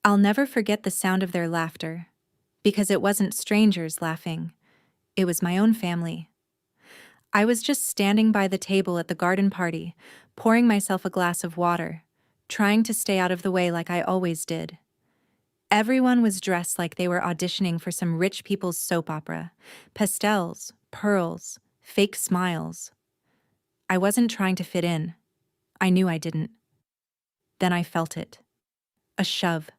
I'll never forget the sound of their laughter, because it wasn't strangers laughing, it was my own family. I was just standing by the table at the garden party, pouring myself a glass of water, trying to stay out of the way like I always did. Everyone was dressed like they were auditioning for some rich people's soap opera. Pastels, pearls, fake smiles. I wasn't trying to fit in. I knew I didn't. Then I felt it. A shove.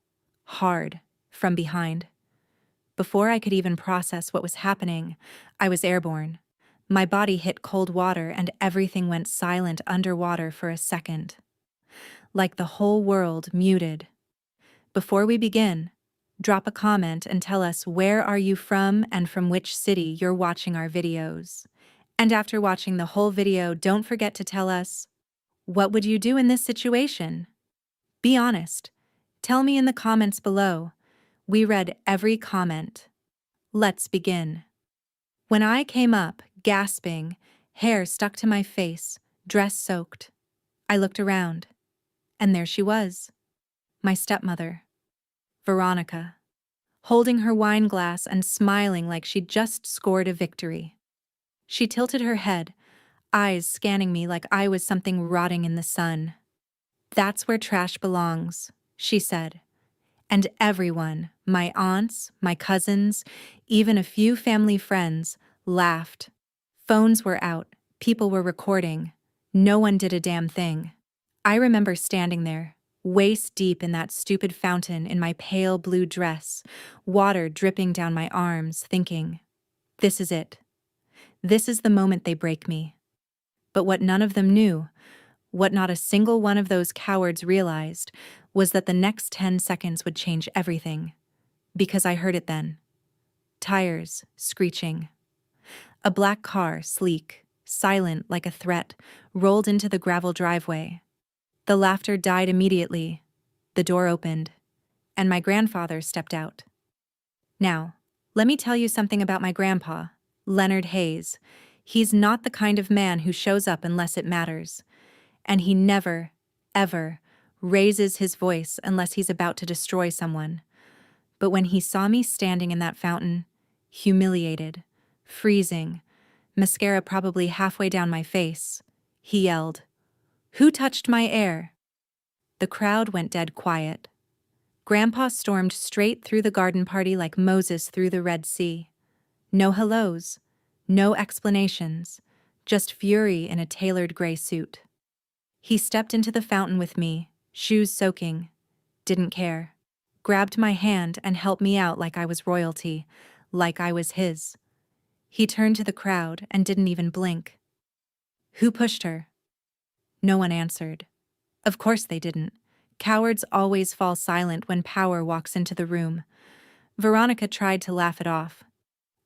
Hard. From behind. Before I could even process what was happening, I was airborne. My body hit cold water and everything went silent underwater for a second. Like the whole world muted. Before we begin, drop a comment and tell us where are you from and from which city you're watching our videos. And after watching the whole video, don't forget to tell us, what would you do in this situation? Be honest. Tell me in the comments below. We read every comment. Let's begin. When I came up, gasping, hair stuck to my face, dress soaked, I looked around. And there she was. My stepmother. Veronica. Holding her wine glass and smiling like she'd just scored a victory. She tilted her head, eyes scanning me like I was something rotting in the sun. "That's where trash belongs," she said. And everyone, my aunts, my cousins, even a few family friends, laughed. Phones were out, people were recording. No one did a damn thing. I remember standing there, waist deep in that stupid fountain in my pale blue dress, water dripping down my arms, thinking, this is it. This is the moment they break me. But what none of them knew, what not a single one of those cowards realized, was that the next 10 seconds would change everything. Because I heard it then. Tires screeching. A black car, sleek, silent like a threat, rolled into the gravel driveway. The laughter died immediately. The door opened, and my grandfather stepped out. Now, let me tell you something about my grandpa, Leonard Hayes. He's not the kind of man who shows up unless it matters. And he never, ever, raises his voice unless he's about to destroy someone. But when he saw me standing in that fountain, humiliated, freezing, mascara probably halfway down my face, he yelled, "Who touched my air?" The crowd went dead quiet. Grandpa stormed straight through the garden party like Moses through the Red Sea. No hellos, no explanations, just fury in a tailored gray suit. He stepped into the fountain with me, shoes soaking, didn't care, grabbed my hand and helped me out like I was royalty, like I was his. He turned to the crowd and didn't even blink. "Who pushed her?" No one answered. Of course they didn't. Cowards always fall silent when power walks into the room. Veronica tried to laugh it off.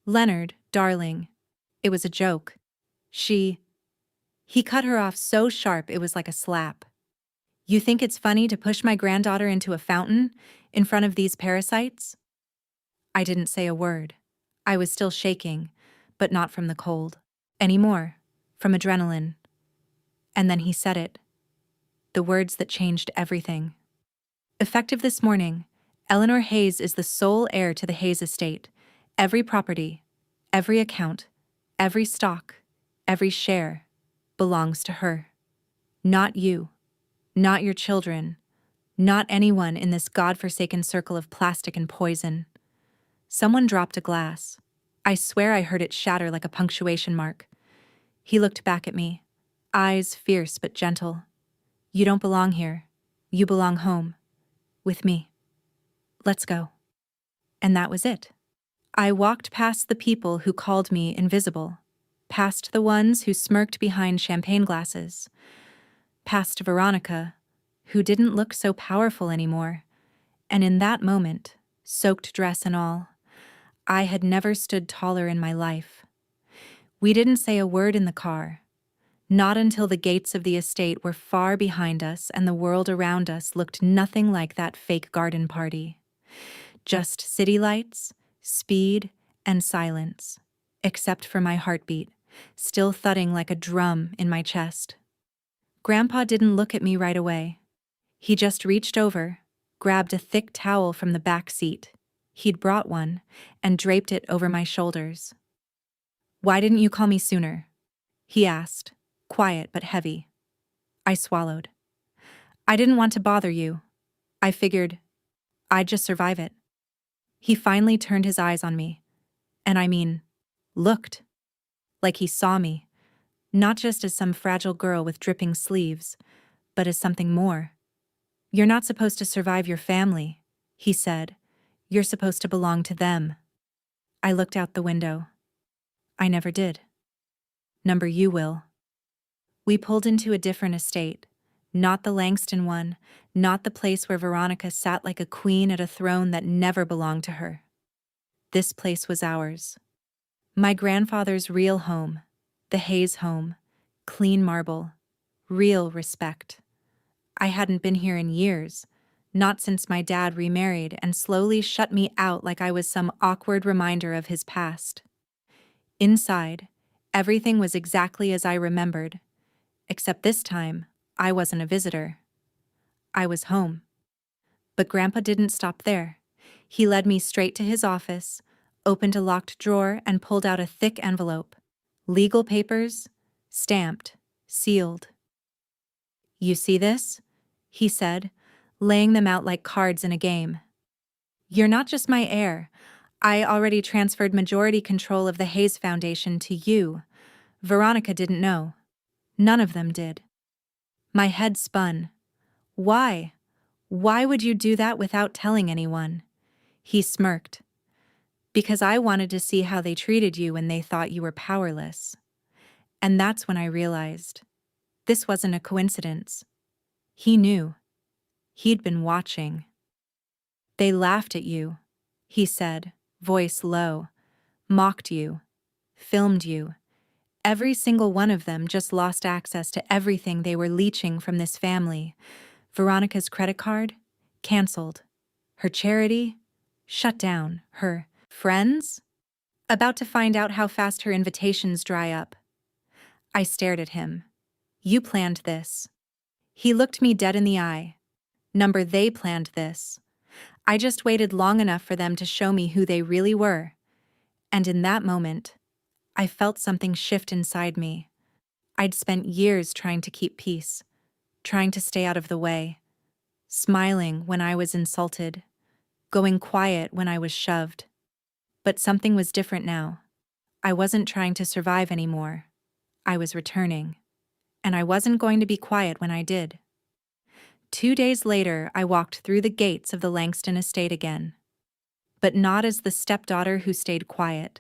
"Leonard, darling. It was a joke. He cut her off so sharp it was like a slap. "You think it's funny to push my granddaughter into a fountain in front of these parasites?" I didn't say a word. I was still shaking, but not from the cold. Anymore, from adrenaline. And then he said it. The words that changed everything. "Effective this morning, Eleanor Hayes is the sole heir to the Hayes estate. Every property, every account, every stock, every share belongs to her. Not you, not your children, not anyone in this godforsaken circle of plastic and poison." Someone dropped a glass. I swear I heard it shatter like a punctuation mark. He looked back at me, eyes fierce but gentle. "You don't belong here. You belong home. With me. Let's go." And that was it. I walked past the people who called me invisible, past the ones who smirked behind champagne glasses, past Veronica, who didn't look so powerful anymore, and in that moment, soaked dress and all, I had never stood taller in my life. We didn't say a word in the car, not until the gates of the estate were far behind us and the world around us looked nothing like that fake garden party. Just city lights, speed, and silence, except for my heartbeat, still thudding like a drum in my chest. Grandpa didn't look at me right away. He just reached over, grabbed a thick towel from the back seat. He'd brought one, and draped it over my shoulders. "Why didn't you call me sooner?" he asked, quiet but heavy. I swallowed. "I didn't want to bother you. I figured I'd just survive it." He finally turned his eyes on me. And I mean, looked. Like he saw me. Not just as some fragile girl with dripping sleeves, but as something more. "You're not supposed to survive your family," he said. "You're supposed to belong to them." I looked out the window. I never did. Number you will. We pulled into a different estate. Not the Langston one, not the place where Veronica sat like a queen at a throne that never belonged to her. This place was ours. My grandfather's real home, the Hayes home, clean marble, real respect. I hadn't been here in years, not since my dad remarried and slowly shut me out like I was some awkward reminder of his past. Inside, everything was exactly as I remembered, except this time, I wasn't a visitor. I was home. But Grandpa didn't stop there. He led me straight to his office, opened a locked drawer, and pulled out a thick envelope. Legal papers, stamped, sealed. "You see this?" he said, laying them out like cards in a game. "You're not just my heir. I already transferred majority control of the Hayes Foundation to you. Veronica didn't know. None of them did." My head spun. "Why? Why would you do that without telling anyone?" He smirked. "Because I wanted to see how they treated you when they thought you were powerless." And that's when I realized this wasn't a coincidence. He knew. He'd been watching. "They laughed at you," he said, voice low, "mocked you, filmed you. Every single one of them just lost access to everything they were leeching from this family. Veronica's credit card? Canceled. Her charity? Shut down. Her friends? About to find out how fast her invitations dry up." I stared at him. "You planned this." He looked me dead in the eye. "Number they planned this. I just waited long enough for them to show me who they really were." And in that moment, I felt something shift inside me. I'd spent years trying to keep peace, trying to stay out of the way, smiling when I was insulted, going quiet when I was shoved. But something was different now. I wasn't trying to survive anymore. I was returning. And I wasn't going to be quiet when I did. 2 days later, I walked through the gates of the Langston estate again. But not as the stepdaughter who stayed quiet.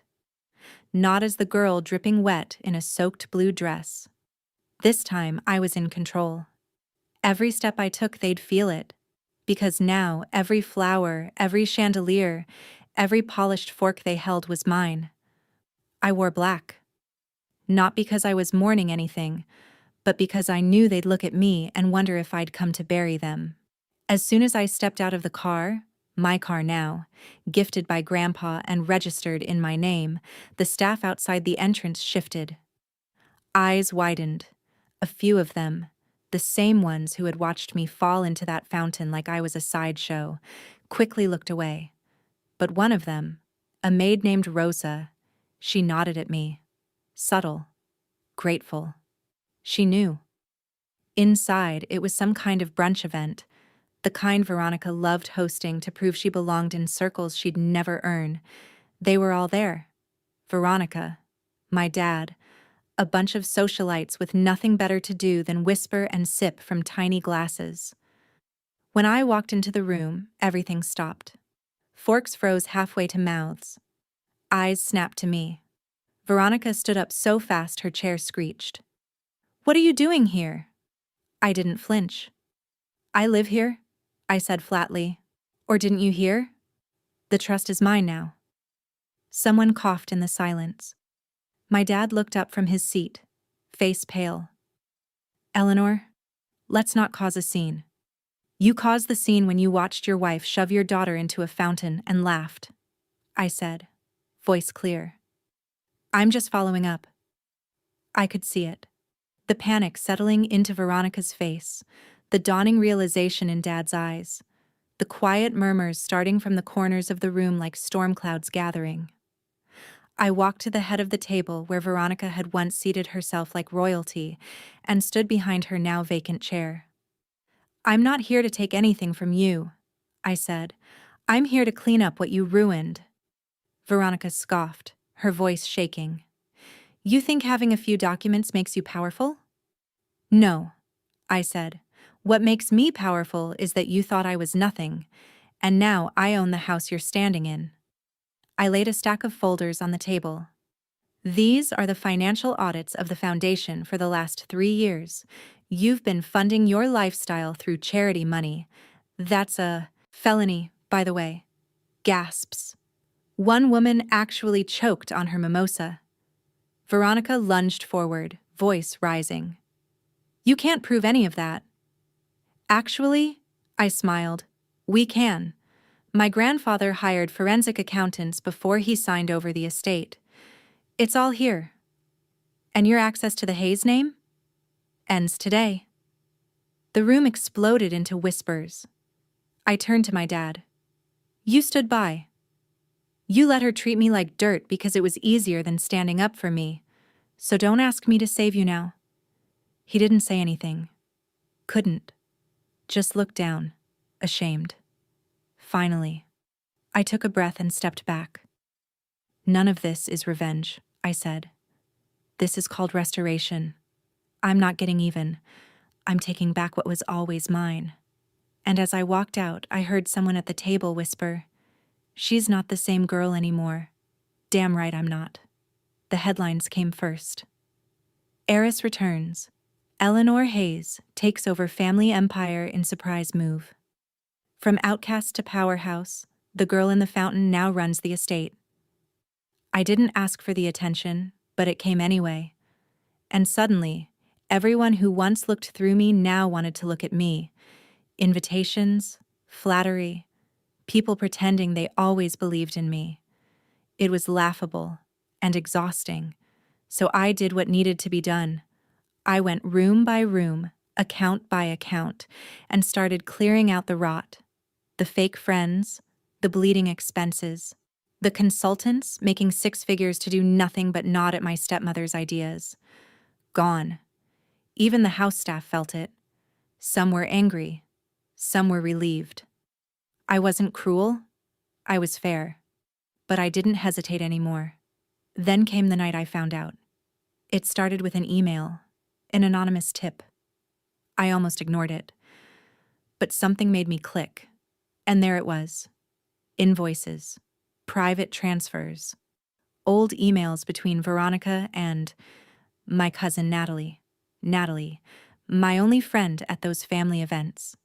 Not as the girl dripping wet in a soaked blue dress. This time, I was in control. Every step I took, they'd feel it. Because now, every flower, every chandelier, every polished fork they held was mine. I wore black. Not because I was mourning anything, but because I knew they'd look at me and wonder if I'd come to bury them. As soon as I stepped out of the car, my car now, gifted by Grandpa and registered in my name, the staff outside the entrance shifted. Eyes widened. A few of them, the same ones who had watched me fall into that fountain like I was a sideshow, quickly looked away. But one of them, a maid named Rosa, she nodded at me. Subtle. Grateful. She knew. Inside, it was some kind of brunch event, the kind Veronica loved hosting to prove she belonged in circles she'd never earn. They were all there. Veronica, my dad, a bunch of socialites with nothing better to do than whisper and sip from tiny glasses. When I walked into the room, everything stopped. Forks froze halfway to mouths. Eyes snapped to me. Veronica stood up so fast her chair screeched. "What are you doing here?" I didn't flinch. "I live here," I said flatly. "Or didn't you hear? The trust is mine now." Someone coughed in the silence. My dad looked up from his seat, face pale. "Eleanor, let's not cause a scene. You caused the scene when you watched your wife shove your daughter into a fountain and laughed," I said, voice clear. "I'm just following up." I could see it. The panic settling into Veronica's face, the dawning realization in Dad's eyes. the quiet murmurs starting from the corners of the room like storm clouds gathering. I walked to the head of the table where Veronica had once seated herself like royalty and stood behind her now vacant chair. "I'm not here to take anything from you," I said. "I'm here to clean up what you ruined." Veronica scoffed, her voice shaking. "You think having a few documents makes you powerful?" "No," I said. "What makes me powerful is that you thought I was nothing, and now I own the house you're standing in." I laid a stack of folders on the table. "These are the financial audits of the foundation for the last 3 years. You've been funding your lifestyle through charity money. That's a felony, by the way." Gasps. One woman actually choked on her mimosa. Veronica lunged forward, voice rising. "You can't prove any of that." "Actually," I smiled, "we can. My grandfather hired forensic accountants before he signed over the estate. It's all here. And your access to the Hayes name? Ends today." The room exploded into whispers. I turned to my dad. "You stood by. You let her treat me like dirt because it was easier than standing up for me. So don't ask me to save you now." He didn't say anything. Couldn't. Just looked down, ashamed. Finally, I took a breath and stepped back. "None of this is revenge," I said. "This is called restoration. I'm not getting even. I'm taking back what was always mine." And as I walked out, I heard someone at the table whisper, "She's not the same girl anymore." Damn right I'm not. The headlines came first. "Heiress returns. Eleanor Hayes takes over family empire in surprise move." From outcast to powerhouse, the girl in the fountain now runs the estate. I didn't ask for the attention, but it came anyway. And suddenly, everyone who once looked through me now wanted to look at me. Invitations, flattery, people pretending they always believed in me. It was laughable and exhausting, so I did what needed to be done. I went room by room, account by account, and started clearing out the rot. The fake friends, the bleeding expenses, the consultants making 6 figures to do nothing but nod at my stepmother's ideas. Gone. Even the house staff felt it. Some were angry. Some were relieved. I wasn't cruel. I was fair. But I didn't hesitate anymore. Then came the night I found out. It started with an email, an anonymous tip. I almost ignored it. But something made me click. And there it was. Invoices, private transfers, old emails between Veronica and my cousin Natalie. Natalie, my only friend at those family events.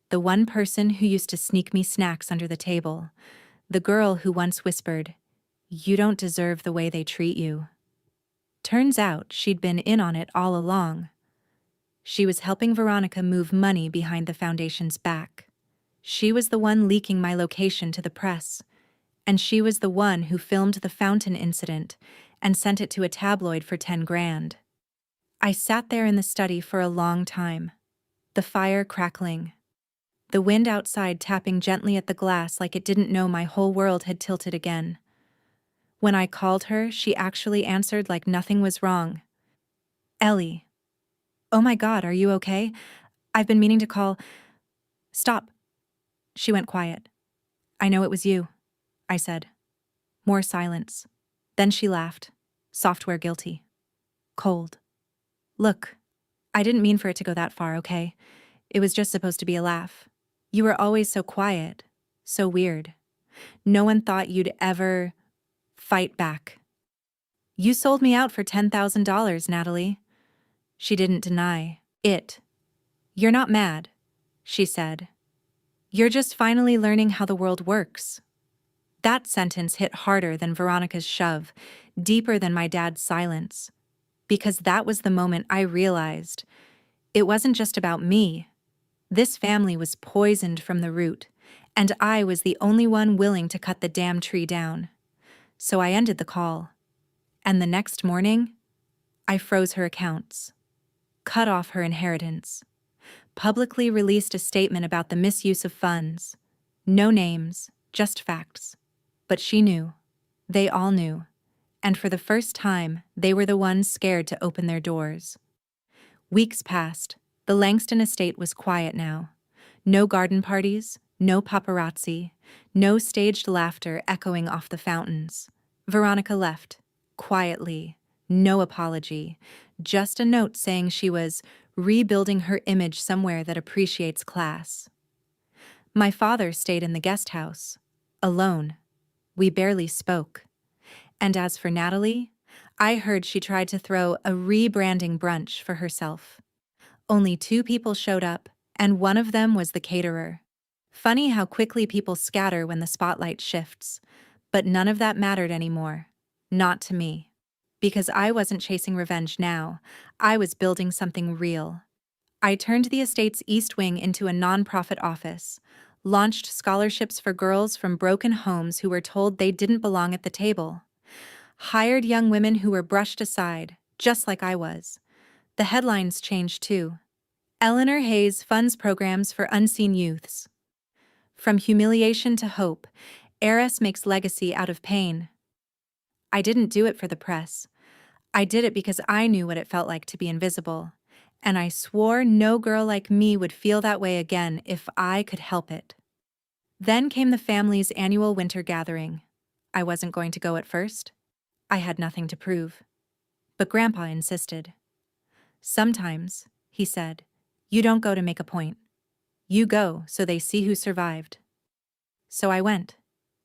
The one person who used to sneak me snacks under the table. The girl who once whispered, "You don't deserve the way they treat you." Turns out she'd been in on it all along. She was helping Veronica move money behind the foundation's back. She was the one leaking my location to the press, and she was the one who filmed the fountain incident and sent it to a tabloid for 10 grand. I sat there in the study for a long time, the fire crackling, the wind outside tapping gently at the glass like it didn't know my whole world had tilted again. When I called her, she actually answered like nothing was wrong. "Ellie. Oh my God, are you okay? I've been meaning to call." "Stop." She went quiet. "I know it was you," I said. More silence. Then she laughed. Software guilty. Cold. "Look, I didn't mean for it to go that far, okay? It was just supposed to be a laugh. You were always so quiet, so weird. No one thought you'd ever fight back. You sold me out for $10,000, Natalie." She didn't deny it. "You're not mad," she said. "You're just finally learning how the world works." That sentence hit harder than Veronica's shove, deeper than my dad's silence. Because that was the moment I realized it wasn't just about me. This family was poisoned from the root, and I was the only one willing to cut the damn tree down. So I ended the call. And the next morning, I froze her accounts, cut off her inheritance, publicly released a statement about the misuse of funds, No names, just facts. But she knew. They all knew. And for the first time, they were the ones scared to open their doors. Weeks passed. The Langston estate was quiet now. No garden parties, no paparazzi, no staged laughter echoing off the fountains. Veronica left, quietly, no apology, just a note saying she was rebuilding her image somewhere that appreciates class. My father stayed in the guest house, alone. We barely spoke. And as for Natalie, I heard she tried to throw a rebranding brunch for herself. Only 2 people showed up, and one of them was the caterer. Funny how quickly people scatter when the spotlight shifts. But none of that mattered anymore. Not to me. Because I wasn't chasing revenge now. I was building something real. I turned the estate's East Wing into a nonprofit office, launched scholarships for girls from broken homes who were told they didn't belong at the table, hired young women who were brushed aside, just like I was. The headlines changed too. Eleanor Hayes funds programs for unseen youths. From humiliation to hope, Heiress makes legacy out of pain. I didn't do it for the press. I did it because I knew what it felt like to be invisible. And I swore no girl like me would feel that way again if I could help it. Then came the family's annual winter gathering. I wasn't going to go at first. I had nothing to prove. But Grandpa insisted. Sometimes, he said, you don't go to make a point. You go so they see who survived. So I went.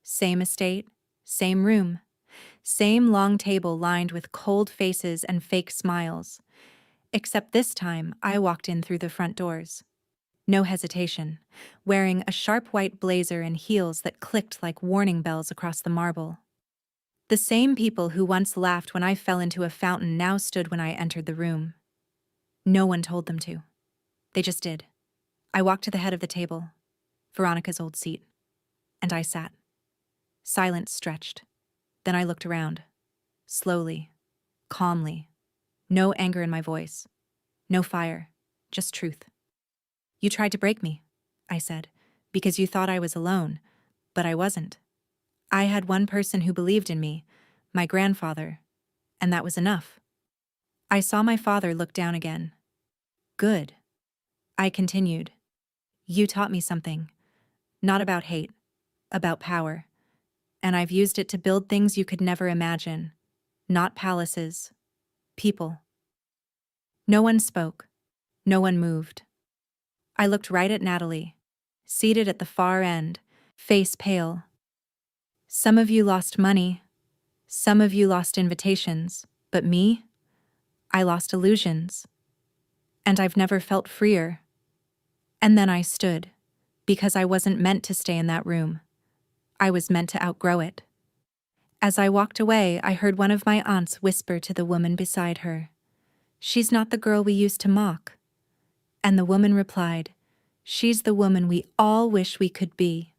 Same estate, same room, same long table lined with cold faces and fake smiles. Except this time, I walked in through the front doors. No hesitation, wearing a sharp white blazer and heels that clicked like warning bells across the marble. The same people who once laughed when I fell into a fountain now stood when I entered the room. No one told them to. They just did. I walked to the head of the table, Veronica's old seat, and I sat. Silence stretched. Then I looked around. Slowly, calmly. No anger in my voice. No fire. Just truth. You tried to break me, I said, because you thought I was alone, but I wasn't. I had one person who believed in me, my grandfather, and that was enough. I saw my father look down again. Good. I continued. You taught me something. Not about hate, about power. And I've used it to build things you could never imagine. Not palaces. People. No one spoke. No one moved. I looked right at Natalie, seated at the far end, face pale. Some of you lost money. Some of you lost invitations. But me? I lost illusions. And I've never felt freer. And then I stood, because I wasn't meant to stay in that room. I was meant to outgrow it. As I walked away, I heard one of my aunts whisper to the woman beside her, "She's not the girl we used to mock." And the woman replied, "She's the woman we all wish we could be."